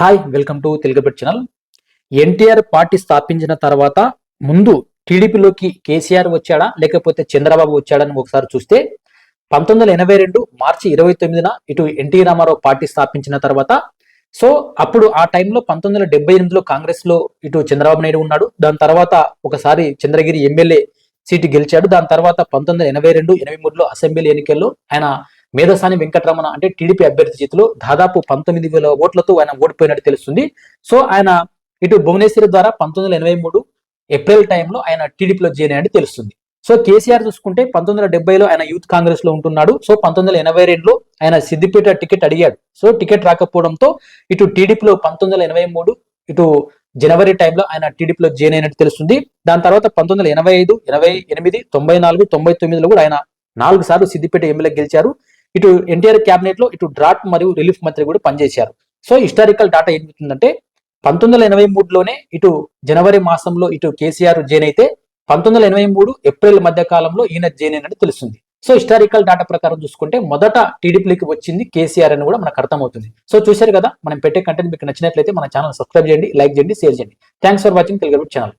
Hi, welcome to తెలుగుబెట్ channel. NTR party స్థాపించిన తర్వాత ముందు టీడీపీలోకి కేసీఆర్ వచ్చాడా లేకపోతే చంద్రబాబు వచ్చాడని ఒకసారి చూస్తే 1982 మార్చి 29న ఇటు ఎన్టీ రామారావు పార్టీ స్థాపించిన తర్వాత అప్పుడు ఆ టైంలో 1978లో కాంగ్రెస్ లో ఇటు చంద్రబాబు నాయుడు ఉన్నాడు. దాని తర్వాత ఒకసారి చంద్రగిరి ఎమ్మెల్యే సీటు గెలిచాడు. దాని తర్వాత 1982, 83లో అసెంబ్లీ ఎన్నికల్లో ఆయన మేధసాని వెంకటరమణ అంటే టీడీపీ అభ్యర్థి చేతిలో దాదాపు 19,000 ఓట్లతో ఆయన ఓడిపోయినట్టు తెలుస్తుంది. ఆయన ఇటు భువనేశ్వరి ద్వారా 1983 ఏప్రిల్ టైంలో ఆయన టీడీపీలో జాయిన్ అయ్యాడు తెలుస్తుంది. కేసీఆర్ చూసుకుంటే 1970లో ఆయన యూత్ కాంగ్రెస్ లో ఉంటున్నాడు. 1982లో ఆయన సిద్దిపేట టికెట్ అడిగాడు. టికెట్ రాకపోవడంతో ఇటు టీడీపీలో 1983 ఇటు జనవరి టైంలో ఆయన టీడీపీలో జాయిన్ అయినట్టు తెలుస్తుంది. దాని తర్వాత 1985, 88, 94, 99లో కూడా ఆయన 4 సార్లు సిద్దిపేట ఎమ్మెల్యే గెలిచారు. ఇటు ఎన్టీఆర్ క్యాబినెట్ లో ఇటు డ్రాట్ మరియు రిలీఫ్ మంత్రి కూడా పనిచేశారు. హిస్టారికల్ డాటా ఏమిటంటే 1983లోనే ఇటు జనవరి మాసంలో ఇటు కేసీఆర్ జాయిన్ అయితే 1983 ఏప్రిల్ మధ్య కాలంలో ఈయన జాయిన్ అయినట్టు తెలుస్తుంది. హిస్టారికల్ డాటా ప్రకారం చూసుకుంటే మొదట టీడీపీకి వచ్చింది కేసీఆర్ అని కూడా మనకు అర్థమవుతుంది. చూశారు కదా, మనం పెట్టే కంటెంట్ మీకు నచ్చినట్లయితే మన ఛానల్ సబ్స్క్రైబ్ చేయండి, లైక్ చేయండి, షేర్ చేయండి. Thanks for watching Telugu channel.